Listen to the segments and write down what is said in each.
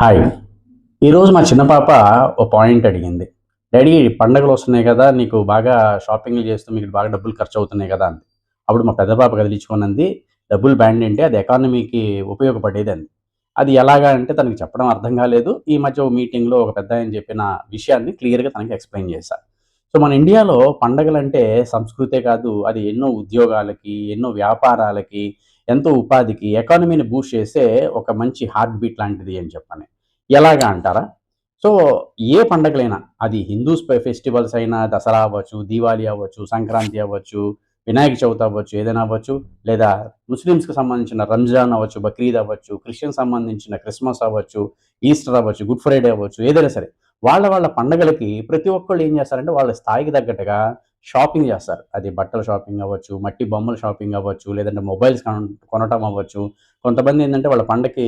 Hi! ఈరోజు మా చిన్న పాప ఓ పాయింట్ అడిగింది. డాడీ పండగలు వస్తున్నాయి కదా! నీకు బాగా షాపింగ్‌లు చేస్తూ మీకు బాగా డబ్బులు ఖర్చవుతున్నాయి కదా! అంది. అప్పుడు మా పెద్ద పాప కదిలించుకొని అంది, డబ్బులు బ్యాండ్ ఏంటి అది ఎకానమీకి ఉపయోగపడేది అంది. అది ఎలాగా అంటే తనకి చెప్పడం అర్థం కాలేదు. ఈ మధ్య ఓ మీటింగ్‌లో ఒక పెద్దాయన చెప్పిన విషయాన్ని క్లియర్‌గా తనకి ఎక్స్‌ప్లెయిన్ చేశా. సో, మన ఇండియాలో పండగలంటే సంస్కృతే కాదు, అది ఎన్నో ఉద్యోగాలకి, ఎన్నో వ్యాపారాలకి, ఎంతో ఉపాధికి, ఎకానమీని బూస్ట్ చేసే ఒక మంచి హార్ట్ బీట్ లాంటిది అని చెప్పని. ఎలాగా అంటారా? సో, ఏ పండగలైనా అది హిందూస్ ఫెస్టివల్స్ అయినా దసరా అవ్వచ్చు, దీవాళి అవ్వచ్చు, సంక్రాంతి అవ్వచ్చు, వినాయక చవితి అవ్వచ్చు, ఏదైనా అవ్వచ్చు, లేదా ముస్లిమ్స్‌కి సంబంధించిన రంజాన్ అవ్వచ్చు, బక్రీద్ అవ్వచ్చు, క్రిస్టియన్ సంబంధించిన క్రిస్మస్ అవ్వచ్చు, ఈస్టర్ అవ్వచ్చు, గుడ్ ఫ్రైడే అవ్వచ్చు, ఏదైనా సరే. వాళ్ళ పండగలకి ప్రతి ఒక్కళ్ళు ఏం చేస్తారంటే వాళ్ళ స్థాయికి తగ్గట్టుగా షాపింగ్ చేస్తారు. అది బట్టల షాపింగ్ అవ్వచ్చు, మట్టి బొమ్మల షాపింగ్ అవ్వచ్చు, లేదంటే మొబైల్స్ కొనటం అవ్వచ్చు. కొంతమందేందంటే వాళ్ళ పండగకి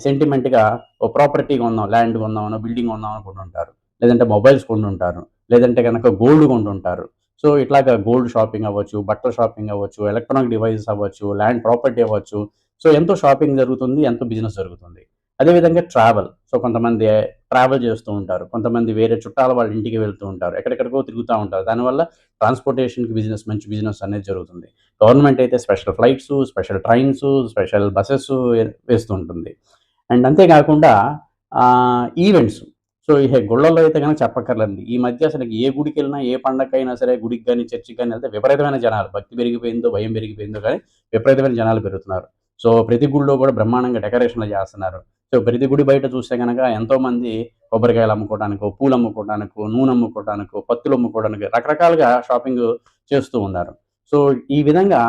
సెంటిమెంట్‌గా ఓ ప్రాపర్టీ కొందాం, ల్యాండ్ కొందామనో, బిల్డింగ్ కొందాం అనుకుంటుంటారు. లేదంటే మొబైల్స్ కొంటుంటారు. లేదంటే గనక గోల్డ్ కొంటుంటారు. సో, ఇట్లాగా గోల్డ్ షాపింగ్ అవ్వచ్చు, బట్టల షాపింగ్ అవ్వచ్చు, ఎలక్ట్రానిక్ డివైసెస్ అవ్వచ్చు, ల్యాండ్ ప్రాపర్టీ అవ్వచ్చు. సో, ఎంతో షాపింగ్ జరుగుతుంది. ఎంతో బిజినెస్ జరుగుతుంది. అదే విధంగా ట్రావెల్. సో, కొంతమంది ట్రావెల్ చేస్తూ ఉంటారు. కొంతమంది వేరే చుట్టాల వాళ్ళ ఇంటికి వెళ్తూ ఉంటారు. ఎక్కడెక్కడికో తిరుగుతా ఉంటారు. దానివల్ల ట్రాన్స్‌పోర్టేషన్‌కి బిజినెస్ మంచి బిజినెస్ అనేది జరుగుతుంది. గవర్నమెంట్ అయితే స్పెషల్ ఫ్లైట్సు, స్పెషల్ ట్రైన్సు, స్పెషల్ బసెసు వేస్తూ ఉంటుంది. అండ్ అంతే కాకుండా ఈవెంట్స్. సో, గుళ్ళల్లో అయితే గనక చెప్పక్కర్లేదండి. ఈ మధ్య అసలు ఏ గుడికెళ్ళినా, ఏ పండగకైనా సరే గుడికి గాని, చర్చికి గాని ఎళ్తే విపరీతమైన జనాలు. భక్తి పెరిగిపోయిందో, భయం పెరిగిపోయిందో గానీ విపరీతమైన జనాలు పెరుగుతున్నారు. సో, ప్రతి గుడిలో కూడా బ్రహ్మాండంగా డెకరేషన్‌లు చేస్తున్నారు. సో, ప్రతి గుడి బయట చూస్తే గనక ఎంతోమంది కొబ్బరికాయలు అమ్ముకోవడానికో, పూలు అమ్ముకోవడానికో, నూనె అమ్ముకోవడానికో, పత్తులు అమ్ముకోవడానికి రకరకాలుగా షాపింగు చేస్తూ ఉన్నారు. సో, ఈ విధంగా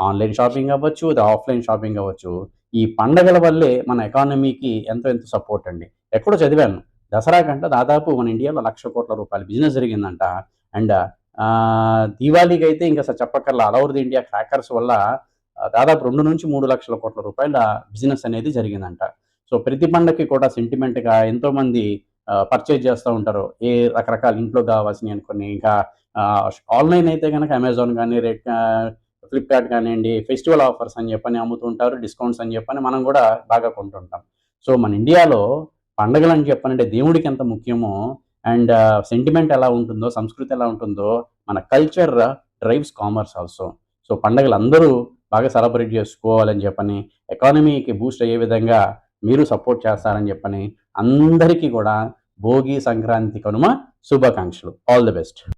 ఆన్‌లైన్ షాపింగ్ అవ్వచ్చు, అది ఆఫ్‌లైన్ షాపింగ్ అవ్వచ్చు. ఈ పండగల వల్లే మన ఎకానమీకి ఎంతో సపోర్ట్ అండి. ఎక్కడో చదివాను. దసరాకంట దాదాపు మన ఇండియాలో ₹1,00,00,000 బిజినెస్ జరిగిందంట. అండ్ దీవాళికైతే ఇంక అసలు చెప్పక్కర్లా. All over the India crackers వల్ల దాదాపు 2-3 లక్షల కోట్ల రూపాయల బిజినెస్ అనేది జరిగిందంట. సో, ప్రతి పండగకి కూడా సెంటిమెంట్‌గా ఎంతోమంది పర్చేజ్ చేస్తా ఉంటారు. రకరకాల ఇంట్లో కావాల్సినయి అనుకోని ఇంకా ఆన్‌లైన్ అయితే గనక అమెజాన్ గాని, ఫ్లిప్‌కార్ట్ కానియండి, ఫెస్టివల్ ఆఫర్స్ అని చెప్పని అమ్ముతూ ఉంటారు. డిస్కౌంట్స్ అని చెప్పని మనం గూడా బాగా కొంటుంటాం. సో, మన ఇండియాలో పండగలని చెప్పనంటే దేవుడికి ఎంత ముఖ్యమో అండ్ సెంటిమెంట్ ఎలా ఉంటుందో, సంస్కృతి ఎలా ఉంటుందో, మన culture drives commerce also. So, పండగలందరూ బాగా సెలబ్రేట్ చేసుకోవాలని చెప్పని, ఎకానమీకి బూస్ట్ అయ్యే విధంగా మీరు సపోర్ట్ చేస్తారని చెప్పని, అందరికీ కూడా భోగి, సంక్రాంతి, కనుమ శుభాకాంక్షలు. All the best.